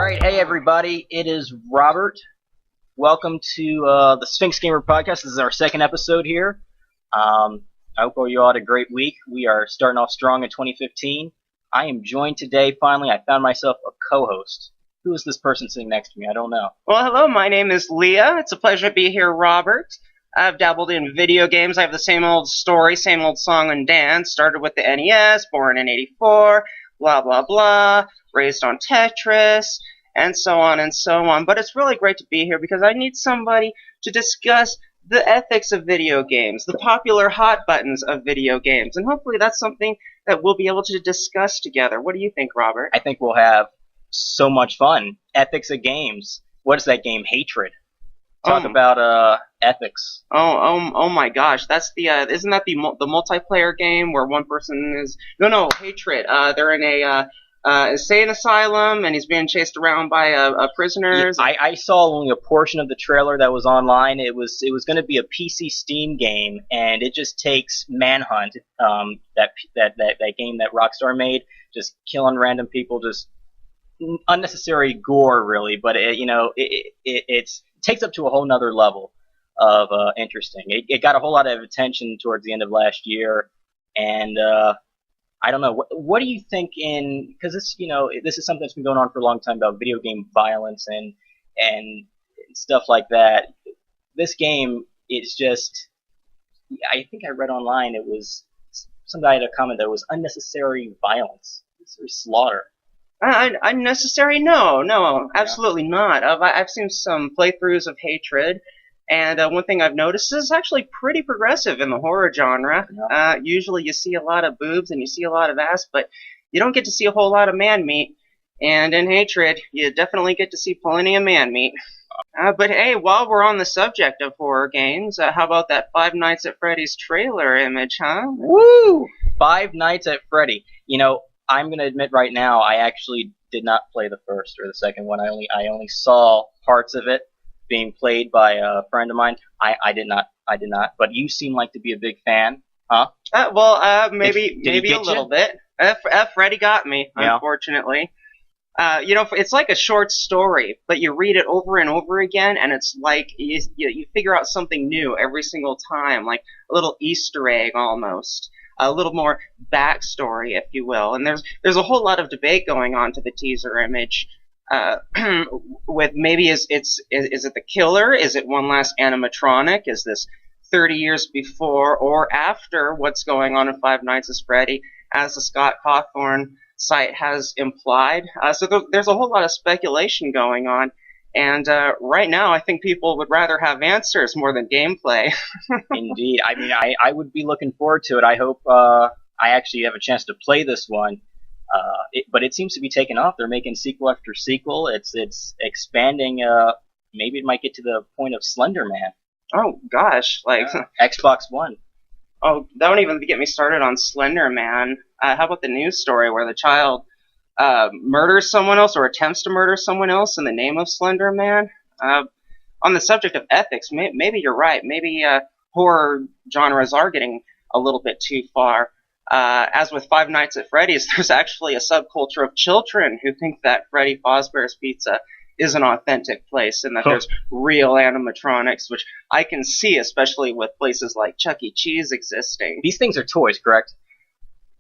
right, hey everybody, it is Robert. Welcome to the Sphinx Gamer Podcast. This is our second episode here. I hope you all had a great week. We are starting off strong in 2015. I am joined today, finally, I found myself a co-host. Who is this person sitting next to me? I don't know. Well, hello, my name is Leah. It's a pleasure to be here, Robert. I've dabbled in video games. I have the same old story, same old song and dance. Started with the NES, born in '84, blah, blah, blah, raised on Tetris, and so on and so on. But it's really great to be here because I need somebody to discuss the ethics of video games, the popular hot buttons of video games, and hopefully that's something that we'll be able to discuss together. What do you think, Robert? I think we'll have so much fun. Ethics of games. What is that game? Hatred. Talk about ethics. Oh my gosh! That's the isn't that the multiplayer game where one person is Hatred. They're in a insane asylum and he's being chased around by prisoners. Yeah, I saw only a portion of the trailer that was online. It was going to be a PC Steam game, and it just takes Manhunt, that game that Rockstar made, just killing random people, just unnecessary gore, really. But it takes up to a whole nother level of interesting. It got a whole lot of attention towards the end of last year, and I don't know. What do you think because this is something that's been going on for a long time about video game violence and stuff like that. This game is just, I think I read online it was some guy had a comment that it was unnecessary violence, unnecessary slaughter. Unnecessary? No, absolutely not. I've seen some playthroughs of Hatred, and one thing I've noticed is actually pretty progressive in the horror genre. Yeah. Usually you see a lot of boobs and you see a lot of ass, but you don't get to see a whole lot of man meat. And in Hatred, you definitely get to see plenty of man meat. But hey, while we're on the subject of horror games, how about that Five Nights at Freddy's trailer image, huh? Woo! Five Nights at Freddy. I'm going to admit right now, I actually did not play the first or the second one. I only saw parts of it being played by a friend of mine. I did not. But you seem like to be a big fan, huh? Maybe a little bit. Freddy got me, unfortunately. It's like a short story, but you read it over and over again, and it's like you figure out something new every single time, like a little Easter egg almost. A little more backstory, if you will. And there's a whole lot of debate going on to the teaser image. With maybe is it the killer? Is it one last animatronic? Is this 30 years before or after what's going on in Five Nights at Freddy, as the Scott Cawthon site has implied? So there's a whole lot of speculation going on. And right now, I think people would rather have answers more than gameplay. Indeed. I mean, I would be looking forward to it. I hope I actually have a chance to play this one. But it seems to be taking off. They're making sequel after sequel. It's expanding. Maybe it might get to the point of Slender Man. Oh, gosh. Xbox One. Oh, don't even get me started on Slender Man. How about the news story where the child murders someone else or attempts to murder someone else in the name of Slender Man? On the subject of ethics, maybe you're right. Maybe horror genres are getting a little bit too far. As with Five Nights at Freddy's, there's actually a subculture of children who think that Freddy Fazbear's Pizza is an authentic place and that there's real animatronics, which I can see, especially with places like Chuck E. Cheese existing. These things are toys, correct?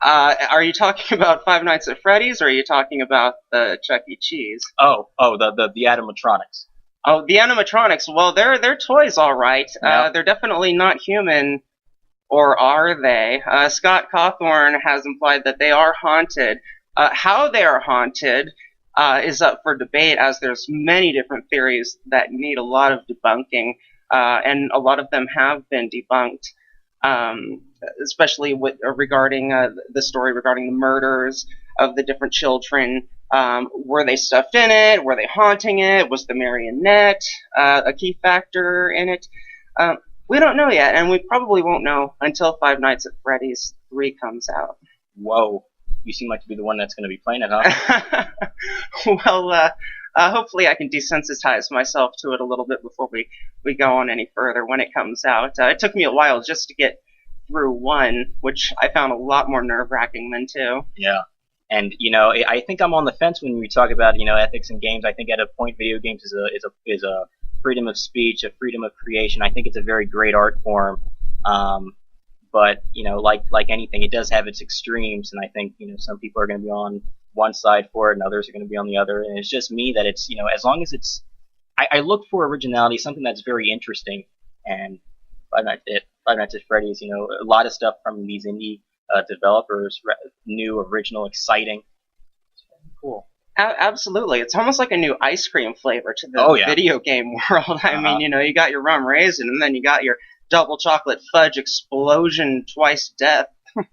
Are you talking about Five Nights at Freddy's, or are you talking about the Chuck E. Cheese? The animatronics. Oh, the animatronics. Well, they're toys, all right. Yep. They're definitely not human, or are they? Scott Cawthon has implied that they are haunted. How they are haunted is up for debate, as there's many different theories that need a lot of debunking, and a lot of them have been debunked. Especially regarding the story regarding the murders of the different children. Were they stuffed in it? Were they haunting it? Was the marionette a key factor in it? We don't know yet, and we probably won't know until Five Nights at Freddy's 3 comes out. Whoa. You seem like to be the one that's going to be playing it, huh? Well, hopefully I can desensitize myself to it a little bit before we go on any further when it comes out. It took me a while just to get through 1, which I found a lot more nerve-wracking than 2. Yeah. And I think I'm on the fence when we talk about ethics in games. I think at a point, video games is a freedom of speech, a freedom of creation. I think it's a very great art form. But like anything, it does have its extremes, and I think some people are going to be on one side for it, and others are going to be on the other. And it's just me that it's as long as it's, I look for originality, something that's very interesting. And Five Nights at Freddy's, a lot of stuff from these indie developers, new, original, exciting. It's cool. Absolutely, it's almost like a new ice cream flavor to the video game world. I mean, you got your rum raisin, and then you got your double chocolate fudge explosion twice death.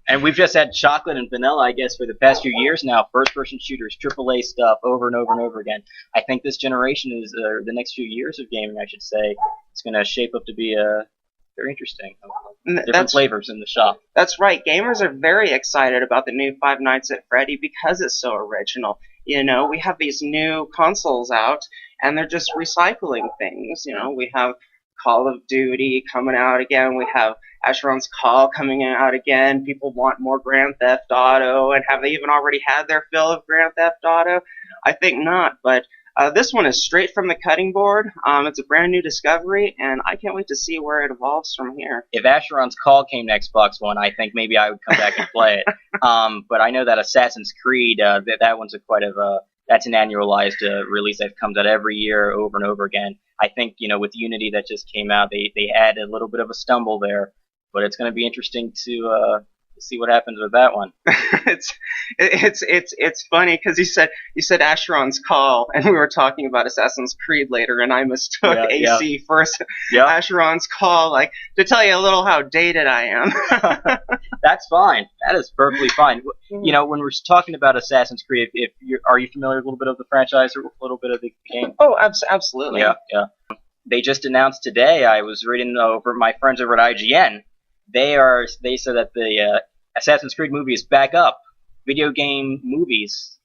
And we've just had chocolate and vanilla, I guess, for the past few years now. First-person shooters, AAA stuff, over and over and over again. I think this generation is, the next few years of gaming, I should say, it's going to shape up to be very interesting. Different flavors in the shop. That's right. Gamers are very excited about the new Five Nights at Freddy because it's so original. We have these new consoles out, and they're just recycling things. We have Call of Duty coming out again. We have Asheron's Call coming out again. People want more Grand Theft Auto, and have they even already had their fill of Grand Theft Auto? I think not, but this one is straight from the cutting board. It's a brand new discovery, and I can't wait to see where it evolves from here. If Asheron's Call came to Xbox One, I think maybe I would come back and play it. But I know that Assassin's Creed, that one's that's an annualized release that comes out every year over and over again. I think, with Unity that just came out, they had a little bit of a stumble there, but it's going to be interesting to see what happens with that one. It's funny because you said Asheron's Call, and we were talking about Assassin's Creed later, and I mistook AC for Asheron's Call, like to tell you a little how dated I am. That's fine. That is perfectly fine. When we're talking about Assassin's Creed, are you familiar with a little bit of the franchise or a little bit of the game? Oh, absolutely. Yeah. They just announced today. I was reading over my friends over at IGN. They said that the Assassin's Creed movie is back up. Video game movies.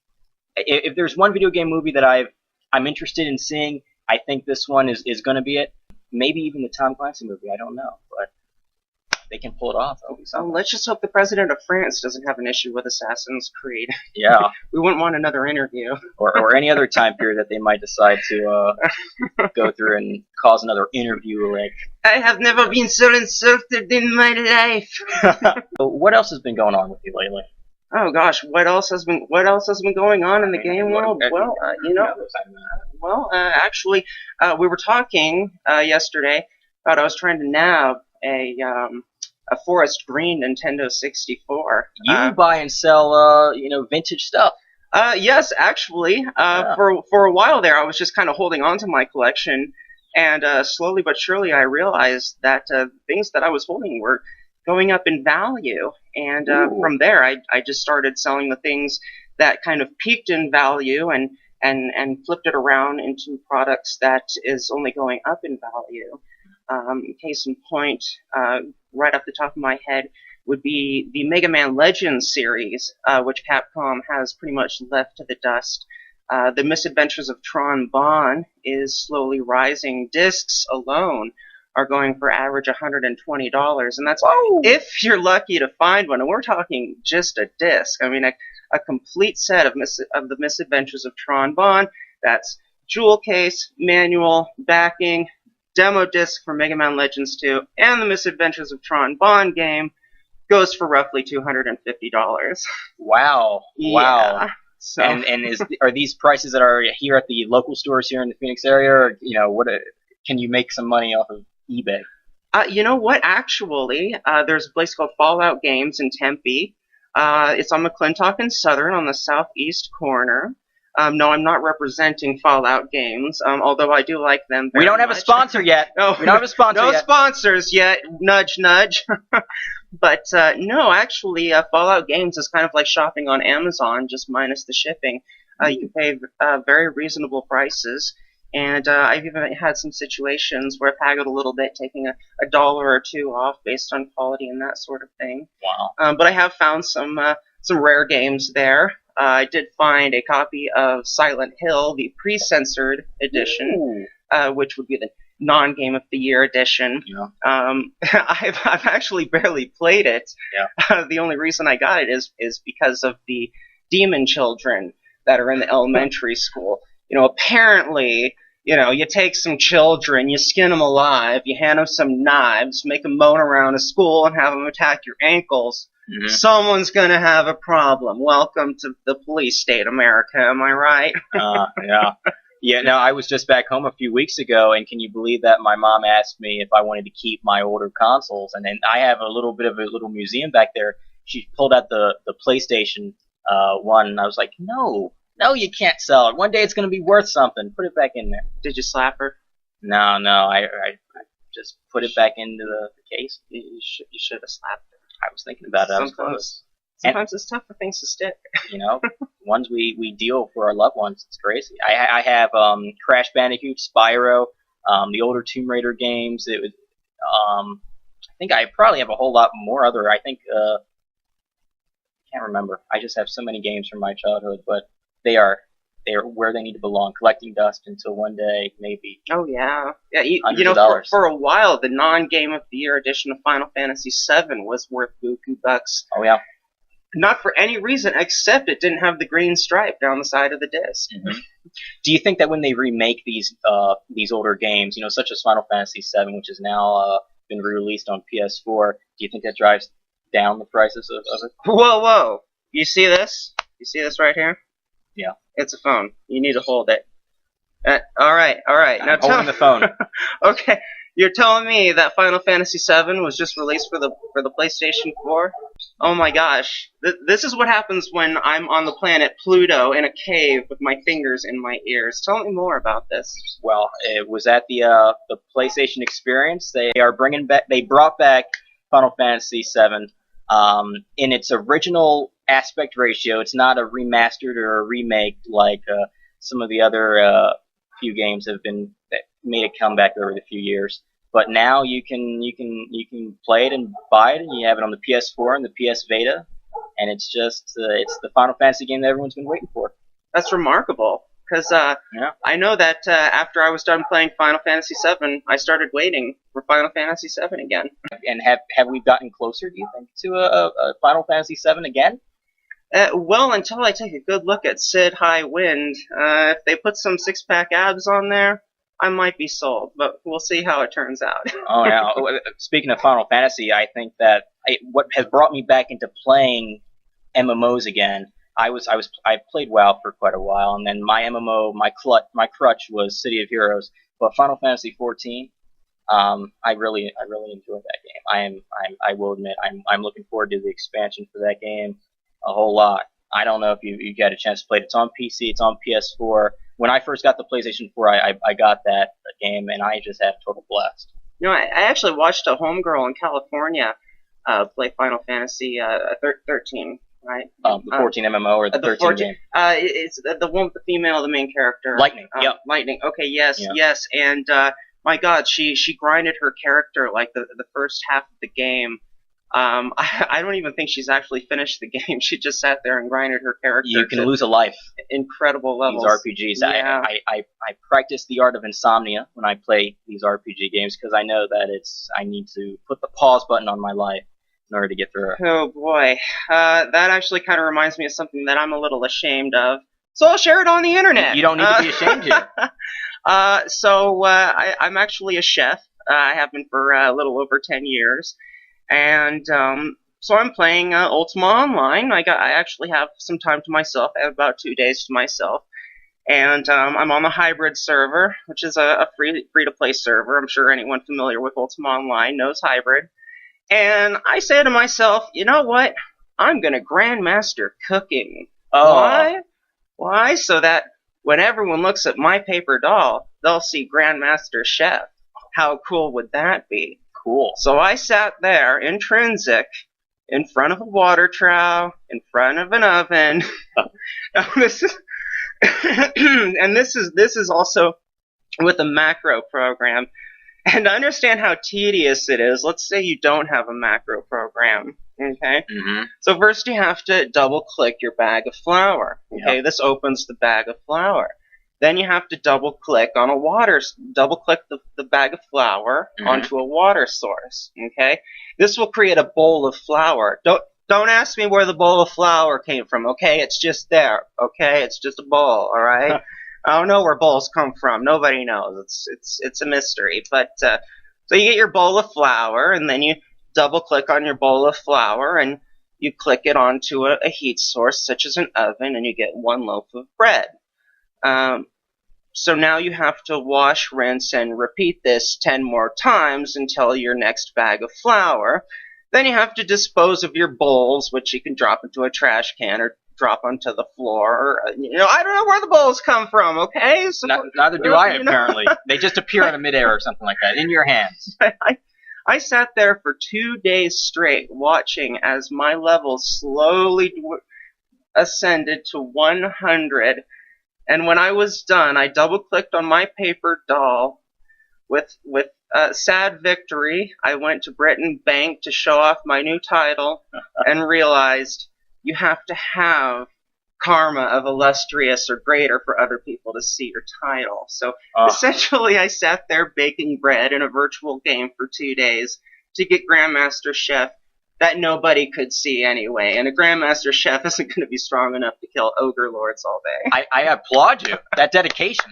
If there's one video game movie that I'm interested in seeing, I think this one is going to be it. Maybe even the Tom Clancy movie. I don't know, but they can pull it off. Let's just hope the president of France doesn't have an issue with Assassin's Creed. Yeah. We wouldn't want another interview. or any other time period that they might decide to go through and cause another interview. Like, I have never been so insulted in my life. What else has been going on with you lately? Oh gosh, what else has been going on in the game world? Well, actually, we were talking yesterday about I was trying to nab a forest green Nintendo 64. You buy and sell, vintage stuff. Yes, actually. For a while there, I was just kind of holding on to my collection, and slowly but surely, I realized that things that I was holding were going up in value, and from there, I just started selling the things that kind of peaked in value, and flipped it around into products that is only going up in value. Case in point, right off the top of my head, would be the Mega Man Legends series, which Capcom has pretty much left to the dust. The Misadventures of Tron Bonne is slowly rising. Discs alone are going for average $120, and that's if you're lucky to find one. And we're talking just a disc. I mean, a complete set of the Misadventures of Tron Bonne. That's jewel case, manual, backing, demo disc for Mega Man Legends 2, and the Misadventures of Tron Bonne game goes for roughly $250. Wow. Yeah. Wow. So, are these prices that are here at the local stores here in the Phoenix area, or can you make some money off of eBay? You know what? Actually, there's a place called Fallout Games in Tempe. It's on McClintock and Southern on the southeast corner. No, I'm not representing Fallout Games, although I do like them very We don't have much. a sponsor yet. No, we don't have a sponsor no yet. sponsors yet. Nudge, nudge. But no, actually, Fallout Games is kind of like shopping on Amazon, just minus the shipping. You can pay very reasonable prices. And I've even had some situations where I've haggled a little bit, taking a dollar or two off based on quality and that sort of thing. Wow. But I have found some rare games there. I did find a copy of Silent Hill, the pre-censored edition, which would be the non-Game of the Year edition. Yeah. I've actually barely played it. Yeah. The only reason I got it is because of the demon children that are in the elementary school. Apparently, you take some children, you skin them alive, you hand them some knives, make them moan around a school and have them attack your ankles. Mm-hmm. Someone's going to have a problem. Welcome to the police state, America. Am I right? Yeah. Yeah, no, I was just back home a few weeks ago, and can you believe that my mom asked me if I wanted to keep my older consoles? And then I have a little bit of a little museum back there. She pulled out the PlayStation 1, and I was like, no, you can't sell it. One day it's going to be worth something. Put it back in there. Did you slap her? No, I just put it back into the case. You should have slapped her. I was thinking about it. Sometimes it's tough for things to stick. Ones we deal for our loved ones. It's crazy. I have Crash Bandicoot, Spyro, the older Tomb Raider games. It was, I think I probably have a whole lot more other. I think I can't remember. I just have so many games from my childhood, but they are where they need to belong, collecting dust until one day, maybe. Oh, yeah. Yeah, for a while, the non-Game of the Year edition of Final Fantasy VII was worth buku bucks. Oh, yeah. Not for any reason except it didn't have the green stripe down the side of the disc. Mm-hmm. Do you think that when they remake these older games, such as Final Fantasy VII, which has now been re-released on PS4, do you think that drives down the prices of it? Whoa. You see this? You see this right here? Yeah. It's a phone. You need to hold it. All right. I'm holding the phone. Okay. You're telling me that Final Fantasy VII was just released for the PlayStation 4? Oh my gosh. This is what happens when I'm on the planet Pluto in a cave with my fingers in my ears. Tell me more about this. Well, it was at the PlayStation Experience. They brought back Final Fantasy VII in its original aspect ratio. It's not a remastered or a remake like some of the other few games that made a comeback over the few years. But now you can play it and buy it, and you have it on the PS4 and the PS Vita, and it's just it's the Final Fantasy game that everyone's been waiting for. That's remarkable, because I know that after I was done playing Final Fantasy VII, I started waiting for Final Fantasy VII again. And have we gotten closer, do you think, to a Final Fantasy VII again? Well, until I take a good look at Sid High Wind, if they put some six-pack abs on there, I might be sold, but we'll see how it turns out. Oh, yeah. Speaking of Final Fantasy, I think that what has brought me back into playing MMOs again. I played WoW for quite a while, and then my MMO, my crutch was City of Heroes. But Final Fantasy XIV, I really enjoyed that game. I will admit, I'm looking forward to the expansion for that game a whole lot. I don't know if you got a chance to play it. It's on PC. It's on PS4. When I first got the PlayStation 4, I got that game, and I just had a total blast. I actually watched a homegirl in California play Final Fantasy 13, right? The 14 MMO or the 13 game? It's the one with the female, the main character. Lightning, yep. Lightning, okay, yes. And my God, she grinded her character like the first half of the game. I don't even think she's actually finished the game. She just sat there and grinded her character. You can lose a life. Incredible levels. These RPGs. Yeah. I practice the art of insomnia when I play these RPG games because I know that I need to put the pause button on my life in order to get through it. Oh boy, that actually kind of reminds me of something that I'm a little ashamed of. So I'll share it on the internet. You don't need to be ashamed here. I'm actually a chef. I have been for a little over 10 years. And so I'm playing Ultima Online. I actually have some time to myself. I have about 2 days to myself. And I'm on the hybrid server, which is a free-to-play server. I'm sure anyone familiar with Ultima Online knows hybrid. And I say to myself, you know what? I'm going to grandmaster cooking. Oh. Why? So that when everyone looks at my paper doll, they'll see Grandmaster Chef. How cool would that be? Cool. So I sat there, intrinsic, in front of a water trough, in front of an oven. This is also with a macro program. And to understand how tedious it is, let's say you don't have a macro program. Okay? Mm-hmm. So first you have to double-click your bag of flour. Okay? Yep. This opens the bag of flour. Then you have to double-click the bag of flour onto a water source. Okay, this will create a bowl of flour. Don't ask me where the bowl of flour came from, okay? It's just there, okay? It's just a bowl, all right? I don't know where bowls come from. Nobody knows. It's a mystery. But so you get your bowl of flour, and then you double-click on your bowl of flour, and you click it onto a heat source, such as an oven, and you get one loaf of bread. So now you have to wash, rinse, and repeat this 10 more times until your next bag of flour. Then you have to dispose of your bowls, which you can drop into a trash can or drop onto the floor. I don't know where the bowls come from, okay? So, neither do I, apparently. They just appear in midair or something like that, in your hands. I sat there for 2 days straight watching as my level slowly ascended to 100. And when I was done, I double-clicked on my paper doll with sad victory. I went to Britain Bank to show off my new title and realized you have to have karma of illustrious or greater for other people to see your title. So essentially I sat there baking bread in a virtual game for 2 days to get Grandmaster Chef that nobody could see anyway. And a Grandmaster Chef isn't going to be strong enough to kill Ogre Lords all day. I applaud you. That dedication.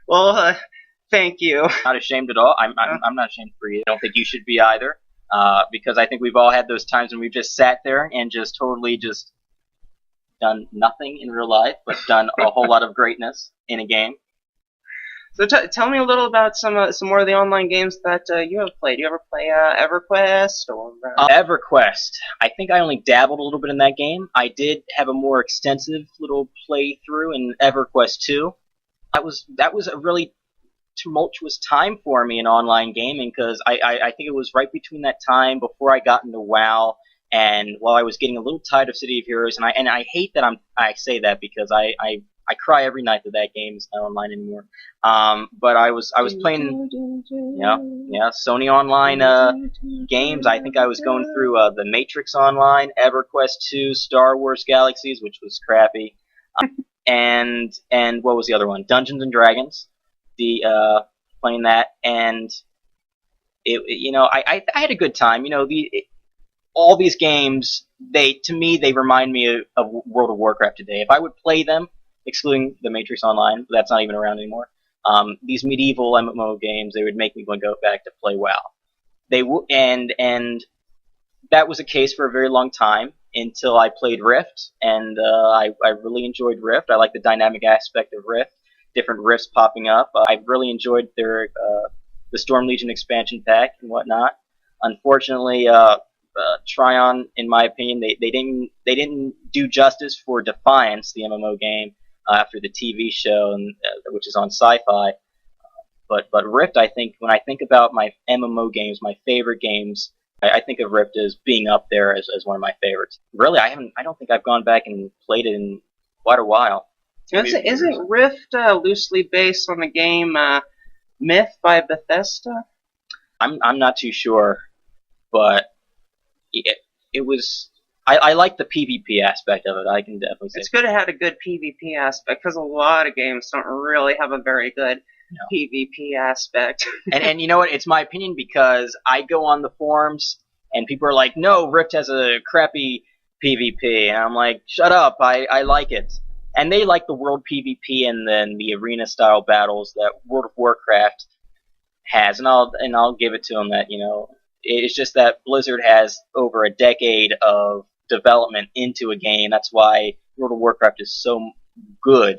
Well, thank you. Not ashamed at all. I'm not ashamed for you. I don't think you should be either. Because I think we've all had those times when we've just sat there and just totally just done nothing in real life, but done a whole lot of greatness in a game. So tell me a little about some more of the online games that you have played. You ever play EverQuest or EverQuest? I think I only dabbled a little bit in that game. I did have a more extensive little playthrough in EverQuest 2. That was a really tumultuous time for me in online gaming because I think it was right between that time before I got into WoW and while I was getting a little tired of City of Heroes, and I hate that I say that because I cry every night that game is not online anymore. But I was playing Sony online games. I think I was going through the Matrix Online, EverQuest 2, Star Wars Galaxies, which was crappy, and what was the other one? Dungeons and Dragons. Playing that, and I had a good time. All these games, to me they remind me of World of Warcraft today. If I would play them, excluding the Matrix Online, that's not even around anymore. These medieval MMO games, they would make me go back to play WoW. And that was a case for a very long time until I played Rift, and I really enjoyed Rift. I like the dynamic aspect of Rift. Different rifts popping up. I really enjoyed the Storm Legion expansion pack and whatnot. Unfortunately, Tryon, in my opinion, they didn't do justice for Defiance, the MMO game, after the TV show, which is on Sci-Fi. But Rift, I think, when I think about my MMO games, my favorite games, I think of Rift as being up there as one of my favorites. Really, I don't think I've gone back and played it in quite a while. Isn't Rift loosely based on the game Myth by Bethesda? I'm not too sure, but it was. I like the PvP aspect of it. I can definitely say it's good. It had a good PvP aspect because a lot of games don't really have a very good PvP aspect. and you know what? It's my opinion because I go on the forums and people are like, "No, Rift has a crappy PvP," and I'm like, "Shut up! I like it." And they like the world PvP and then the arena style battles that World of Warcraft has, and I'll give it to them that it's just that Blizzard has over a decade of development into a game. That's why World of Warcraft is so good.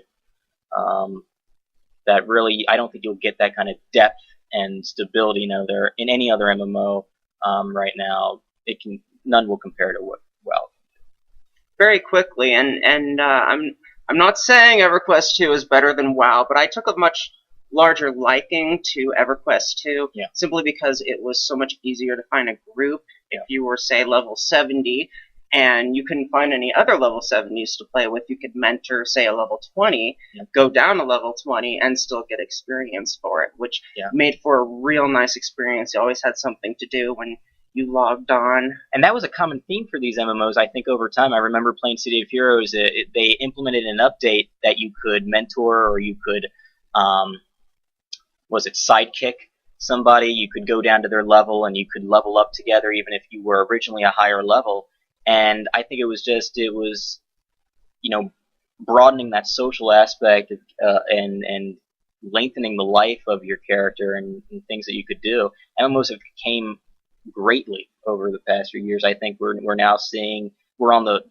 That really I don't think you'll get that kind of depth and stability there in any other MMO right now. None will compare to what WoW. Very quickly, and I'm not saying EverQuest 2 is better than WoW, but I took a much larger liking to EverQuest 2 simply because it was so much easier to find a group if you were, say, level 70 and you couldn't find any other level 70s to play with. You could mentor, say, a level 20, go down to level 20, and still get experience for it, which made for a real nice experience. You always had something to do when you logged on. And that was a common theme for these MMOs, I think, over time. I remember playing City of Heroes. They implemented an update that you could mentor or you could, was it sidekick somebody, you could go down to their level and you could level up together even if you were originally a higher level. And I think it was broadening that social aspect and lengthening the life of your character and things that you could do. MMOs have came greatly over the past few years. I think we're now seeing we're on the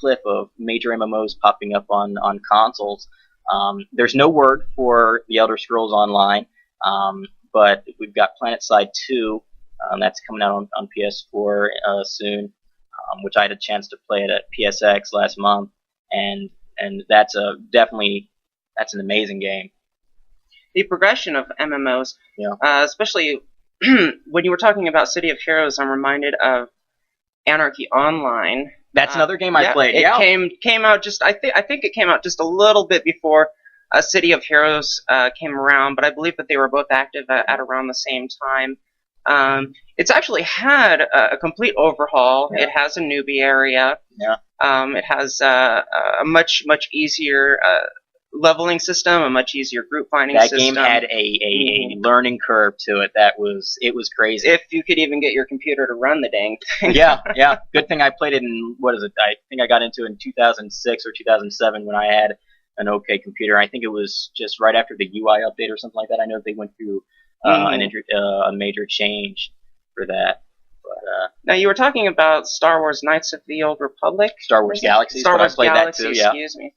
cliff of major MMOs popping up on consoles. There's no word for the Elder Scrolls Online, but we've got PlanetSide 2 that's coming out on PS4 soon, which I had a chance to play it at PSX last month, and that's that's an amazing game. The progression of MMOs, especially when you were talking about City of Heroes, I'm reminded of Anarchy Online. That's another game I played. It came out just I think it came out just a little bit before City of Heroes came around, but I believe that they were both active at around the same time. It's actually had a complete overhaul. Yeah. It has a newbie area. Yeah. It has a much easier leveling system, a much easier group finding system. That game had a learning curve to it. It was crazy. If you could even get your computer to run the dang thing. Yeah. Good thing I played it in, I think I got into it in 2006 or 2007 when I had an okay computer. I think it was just right after the UI update or something like that. I know they went through a major change for that. But, now, you were talking about Star Wars Knights of the Old Republic. Star Wars Galaxies. Star Wars Galaxies, that too, yeah. Excuse me.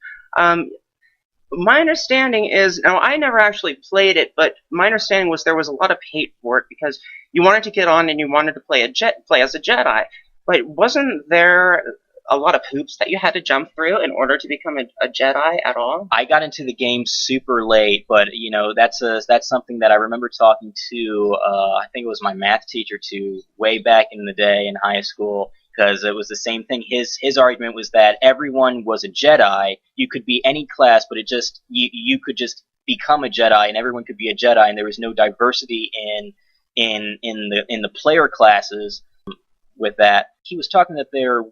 My understanding is, now I never actually played it, but my understanding was there was a lot of hate for it because you wanted to get on and you wanted to play as a Jedi, but wasn't there a lot of hoops that you had to jump through in order to become a Jedi at all? I got into the game super late, but that's something that I remember talking to I think it was my math teacher way back in the day in high school. Because it was the same thing. His argument was that everyone was a Jedi. You could be any class, but you could just become a Jedi, and everyone could be a Jedi, and there was no diversity in the player classes. With that, he was talking that there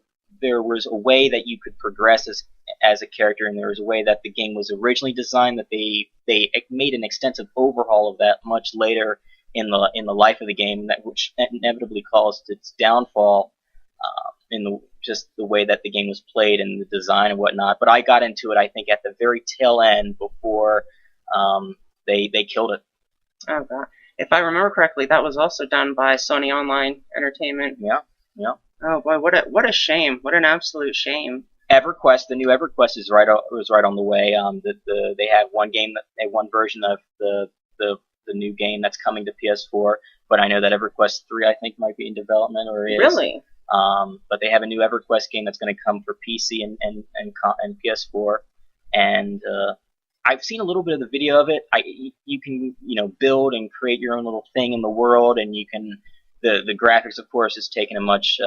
was a way that you could progress as a character, and there was a way that the game was originally designed. That they made an extensive overhaul of that much later in the life of the game, which inevitably caused its downfall. In the way that the game was played and the design and whatnot. But I got into it, I think, at the very tail end before they killed it. Oh, God. If I remember correctly, that was also done by Sony Online Entertainment. Yeah. Oh, boy, what a shame. What an absolute shame. EverQuest, the new EverQuest was right on the way. They have one version of the new game that's coming to PS4, but I know that EverQuest 3, I think, might be in development or is. Really? But they have a new EverQuest game that's going to come for PC and PS4, and I've seen a little bit of the video of it. You can build and create your own little thing in the world, and you can the graphics, of course, has taken a much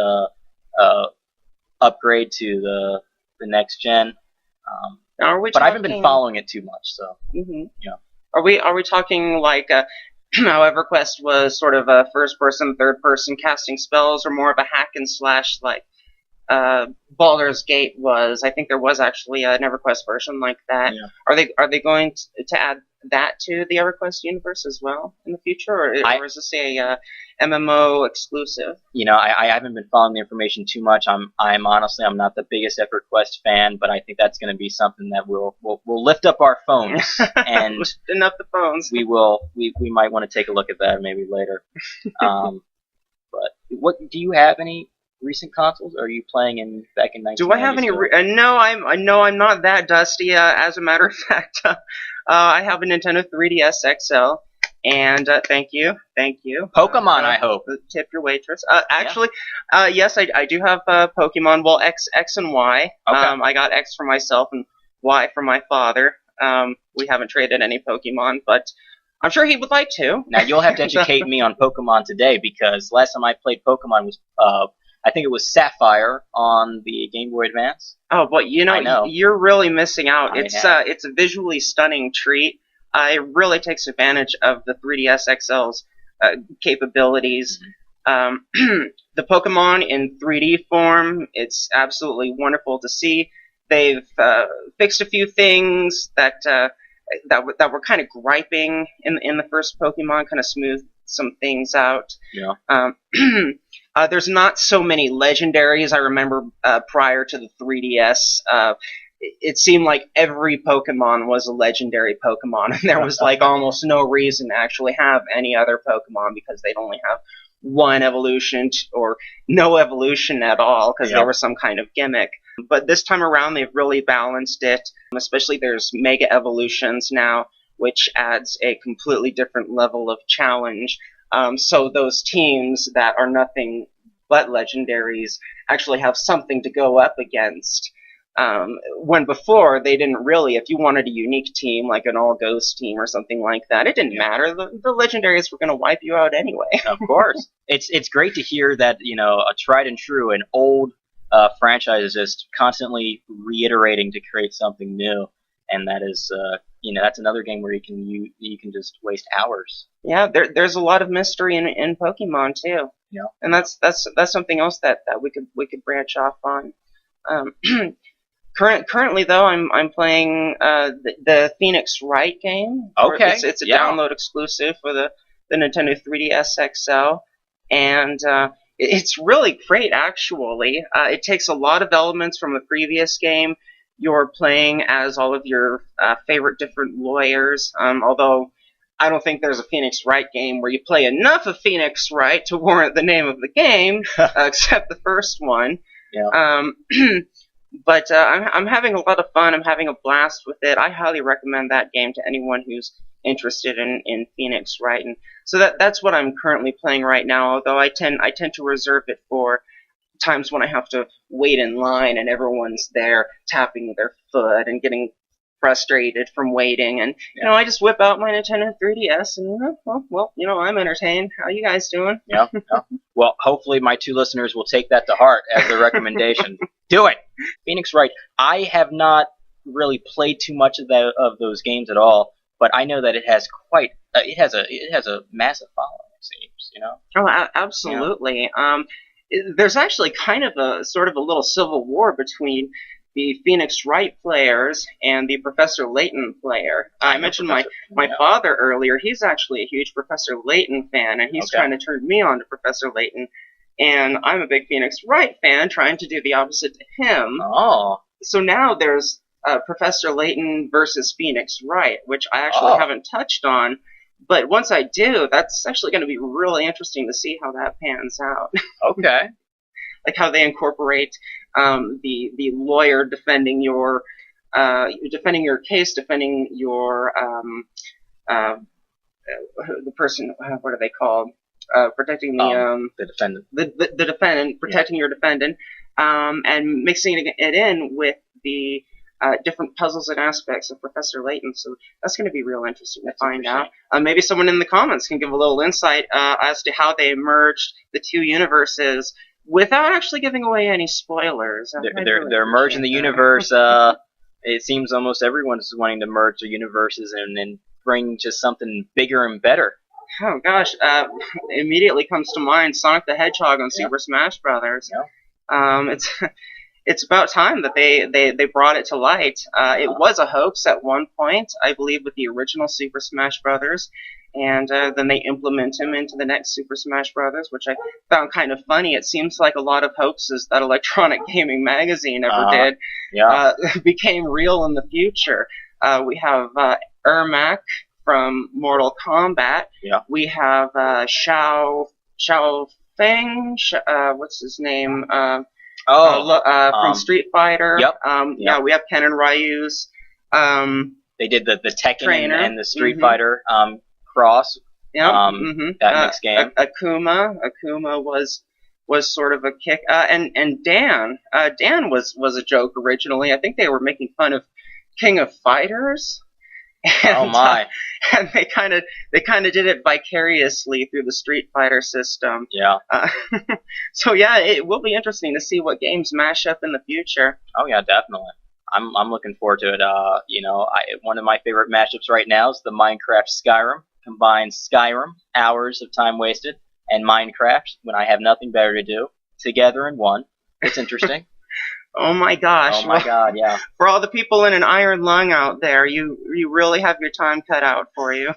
upgrade to the next gen. But I haven't been following it too much, so yeah. Are we talking like how EverQuest was sort of a first-person, third-person casting spells, or more of a hack and slash like Baldur's Gate was? I think there was actually an EverQuest version like that. Yeah. Are they going to add that to the EverQuest universe as well in the future, or is this a MMO exclusive? I haven't been following the information too much. I'm honestly not the biggest EverQuest fan, but I think that's going to be something that we'll lift up our phones and lifting up the phones. We might want to take a look at that maybe later. But do you have any recent consoles? Or are you playing back in 1990s? Do I have any? No, I'm not that dusty. As a matter of fact, I have a Nintendo 3DS XL, and thank you. Pokemon, I hope. Tip your waitress. Actually, yes, I do have Pokemon. Well, X and Y. Okay. I got X for myself and Y for my father. We haven't traded any Pokemon, but I'm sure he would like to. Now you'll have to educate me on Pokemon today, because last time I played Pokemon was I think it was Sapphire on the Game Boy Advance. Oh, but you're really missing out. It's a visually stunning treat. It really takes advantage of the 3DS XL's capabilities. The Pokemon in 3D form, it's absolutely wonderful to see. They've fixed a few things that were kind of griping in the first Pokemon, kind of smoothed some things out. Yeah. There's not so many legendaries. I remember prior to the 3DS, it seemed like every Pokemon was a legendary Pokemon, and there was like almost no reason to actually have any other Pokemon because they'd only have one evolution or no evolution at all because there was some kind of gimmick. But this time around, they've really balanced it. Especially there's Mega Evolutions now, which adds a completely different level of challenge. So those teams that are nothing but legendaries actually have something to go up against. When before, they didn't really. If you wanted a unique team, like an all-ghost team or something like that, it didn't matter. The legendaries were going to wipe you out anyway. Of course. It's great to hear that, a tried and true, an old franchise is just constantly reiterating to create something new. And that is, that's another game where you can just waste hours. Yeah, there's a lot of mystery in Pokemon too. Yeah. And that's something else that we could branch off on. Currently though, I'm playing the Phoenix Wright game. Okay. It's a download exclusive for the Nintendo 3DS XL, and it's really great actually. It takes a lot of elements from the previous game. You're playing as all of your favorite different lawyers, although I don't think there's a Phoenix Wright game where you play enough of Phoenix Wright to warrant the name of the game, except the first one. Yeah. But I'm having a lot of fun. I'm having a blast with it. I highly recommend that game to anyone who's interested in Phoenix Wright. And so that's what I'm currently playing right now, although I tend to reserve it for times when I have to wait in line and everyone's there tapping their foot and getting frustrated from waiting, and I just whip out my Nintendo 3DS and well, I'm entertained. How you guys doing? Yeah. Well, hopefully my two listeners will take that to heart as a recommendation. Do it, Phoenix Wright. I have not really played too much of those games at all, but I know that it has it has a massive following. It seems, Oh, absolutely. There's actually kind of a sort of a little civil war between the Phoenix Wright players and the Professor Layton player. I mentioned my father earlier. He's actually a huge Professor Layton fan, and he's trying to turn me on to Professor Layton. And I'm a big Phoenix Wright fan, trying to do the opposite to him. Oh. So now there's Professor Layton versus Phoenix Wright, which I actually haven't touched on. But once I do, that's actually going to be really interesting to see how that pans out. Okay. Like how they incorporate the lawyer defending your case, defending your the person. What are they called? Protecting the defendant. The defendant, protecting your defendant, and mixing it in with the different puzzles and aspects of Professor Layton. So that's going to be real interesting to find out. Maybe someone in the comments can give a little insight as to how they merged the two universes without actually giving away any spoilers. They're merging the universe. It seems almost everyone's wanting to merge the universes and then bring just something bigger and better. Oh gosh, immediately comes to mind Sonic the Hedgehog on Super Smash Brothers. Yeah. It's about time that they brought it to light. It was a hoax at one point, I believe, with the original Super Smash Brothers, and then they implement him into the next Super Smash Brothers, which I found kind of funny. It seems like a lot of hoaxes that Electronic Gaming Magazine ever did became real in the future. We have Ermac from Mortal Kombat. Yeah. We have Xiao Feng. What's his name? From Street Fighter. Yep. Yeah, we have Ken and Ryu's. They did the Tekken trainer. and the Street Fighter cross. Yeah. That next game. Akuma was sort of a kick. And Dan. Dan was a joke originally. I think they were making fun of King of Fighters. And, oh my! And they kind of did it vicariously through the Street Fighter system. Yeah. So yeah, it will be interesting to see what games mash up in the future. Oh yeah, definitely. I'm looking forward to it. One of my favorite mashups right now is the Minecraft Skyrim. Combines Skyrim, hours of time wasted, and Minecraft when I have nothing better to do, together in one. It's interesting. Oh my gosh! Oh my God! Yeah. For all the people in an iron lung out there, you really have your time cut out for you.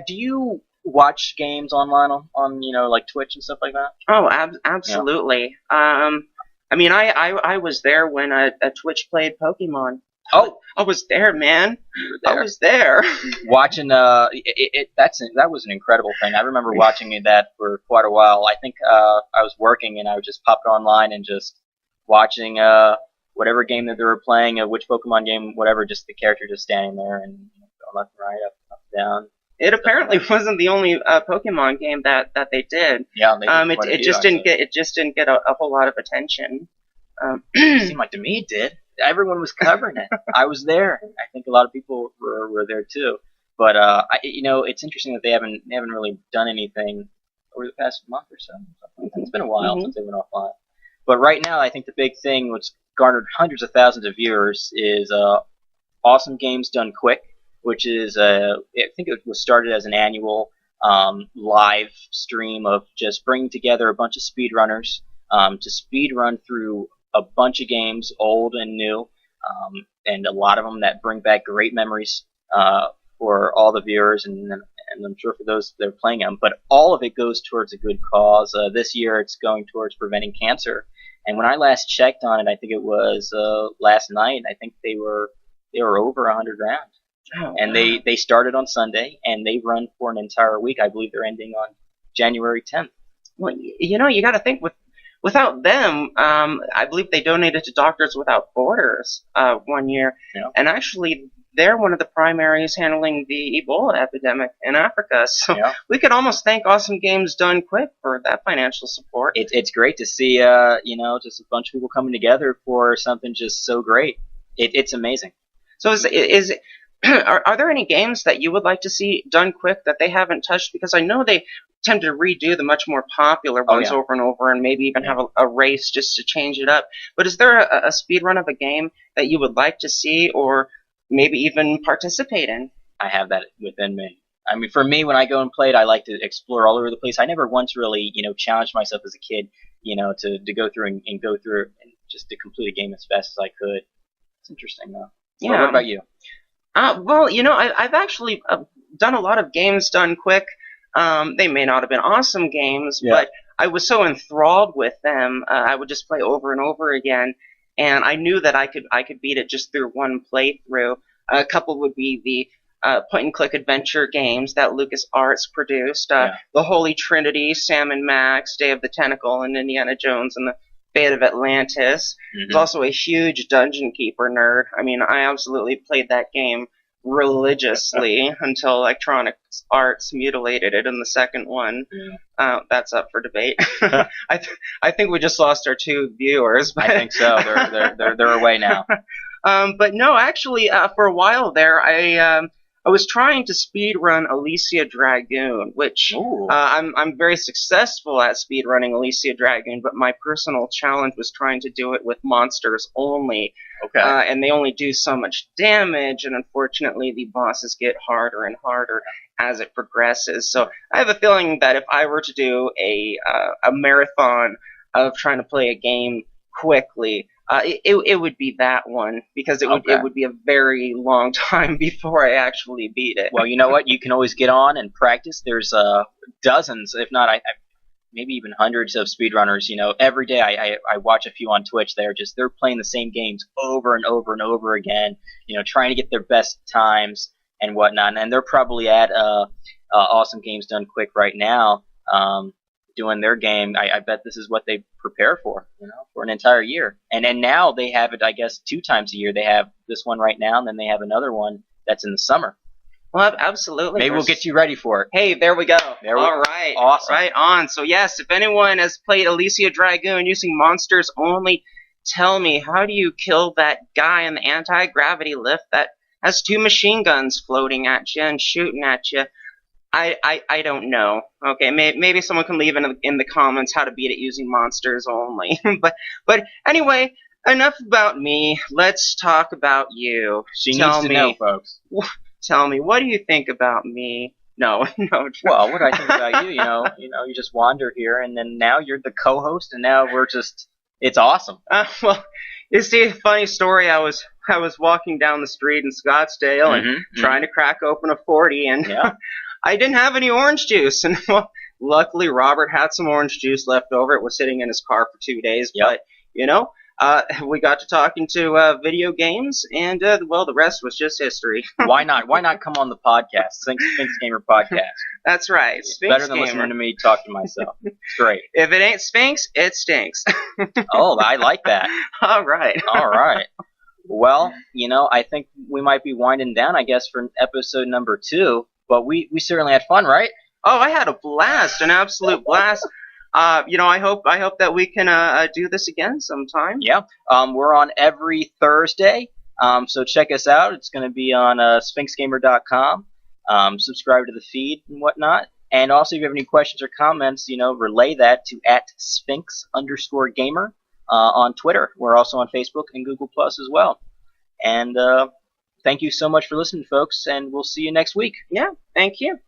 Do you watch games online on like Twitch and stuff like that? Oh, absolutely. Yeah. I mean, I was there when a Twitch played Pokemon. Oh, I was there, man. You were there. I was there. Watching that was an incredible thing. I remember watching that for quite a while. I think I was working and I would just pop it online and just watching whatever game that they were playing, which Pokemon game, whatever, just the character just standing there and going left and right, up, down. It apparently wasn't the only Pokemon game that they did. Yeah, they did it just didn't get a whole lot of attention. It seemed like to me it did. Everyone was covering it. I was there. I think a lot of people were there too. But it's interesting that they haven't really done anything over the past month or so. It's been a while since they went offline. But right now, I think the big thing, which garnered hundreds of thousands of viewers, is Awesome Games Done Quick, which is I think it was started as an annual live stream of just bringing together a bunch of speedrunners to speedrun through a bunch of games, old and new, and a lot of them that bring back great memories for all the viewers, and I'm sure for those that are playing them. But all of it goes towards a good cause. This year, it's going towards preventing cancer. And when I last checked on it, I think it was last night. I think they were over 100 rounds. Oh, and wow. They started on Sunday, and they run for an entire week. I believe they're ending on January 10th. Well, you got to think without them, I believe they donated to Doctors Without Borders 1 year, and actually they're one of the primaries handling the Ebola epidemic in Africa. So we could almost thank Awesome Games Done Quick for that financial support. It's great to see just a bunch of people coming together for something just so great. It's amazing. So are there any games that you would like to see done quick that they haven't touched? Because I know they tend to redo the much more popular ones over and over, and maybe even have a race just to change it up. But is there a speed run of a game that you would like to see, or maybe even participate in? I have that within me. I mean, for me, when I go and play it, I like to explore all over the place. I never once really, challenged myself as a kid, to go through and go through and just to complete a game as fast as I could. It's interesting, though. Yeah. What about you? Well, I've actually done a lot of games done quick. They may not have been awesome games, but I was so enthralled with them, I would just play over and over again, and I knew that I could beat it just through one playthrough. A couple would be the point-and-click adventure games that LucasArts produced, the Holy Trinity, Sam and Max, Day of the Tentacle, and Indiana Jones and the Fate of Atlantis. I was also a huge Dungeon Keeper nerd. I mean, I absolutely played that game religiously until Electronic Arts mutilated it in the second one. That's up for debate. I think we just lost our 2 viewers. But I think so. They're away now. But no, actually, for a while there, I was trying to speedrun Alicia Dragoon, which I'm very successful at speedrunning Alicia Dragoon, but my personal challenge was trying to do it with monsters only. Okay. And they only do so much damage, and unfortunately the bosses get harder and harder as it progresses. So I have a feeling that if I were to do a marathon of trying to play a game quickly, it would be that one, because it would be a very long time before I actually beat it. Well, you know what? You can always get on and practice. There's dozens, if not maybe even hundreds of speedrunners. Every day I watch a few on Twitch. They're playing the same games over and over and over again. Trying to get their best times and whatnot. And they're probably at Awesome Games Done Quick right now. Doing their game. I bet this is what they prepare for, for an entire year. And now they have it, I guess, 2 times a year. They have this one right now, and then they have another one that's in the summer. Well, absolutely. Maybe we'll get you ready for it. Hey, there we go. All right. Awesome. Right on. So yes, if anyone has played Alicia Dragoon using monsters only, tell me, how do you kill that guy in the anti-gravity lift that has 2 machine guns floating at you and shooting at you? I don't know. Okay, maybe someone can leave in the comments how to beat it using monsters only. but anyway, enough about me. Let's talk about you. She needs to know, folks. Tell me, what do you think about me? No. Well, what do I think about you? You just wander here, and then now you're the co-host, and now it's awesome. Well, you see, a funny story. I was walking down the street in Scottsdale and trying to crack open a 40, and I didn't have any orange juice, and luckily Robert had some orange juice left over. It was sitting in his car for 2 days, Yep. but we got to talking to video games, and the rest was just history. Why not? Why not come on the podcast, Sphinx Gamer Podcast? That's right. It's Sphinx better than Gamer. listening to me talk to myself. It's great. If it ain't Sphinx, it stinks. Oh, I like that. All right. All right. Well, I think we might be winding down, I guess, for episode number 2. But we certainly had fun, right? Oh, I had a blast, an absolute blast. I hope that we can do this again sometime. Yeah. We're on every Thursday. So check us out. It's going to be on sphinxgamer.com. Subscribe to the feed and whatnot. And also, if you have any questions or comments, relay that to @Sphinx_gamer on Twitter. We're also on Facebook and Google Plus as well. And thank you so much for listening, folks, and we'll see you next week. Yeah, thank you.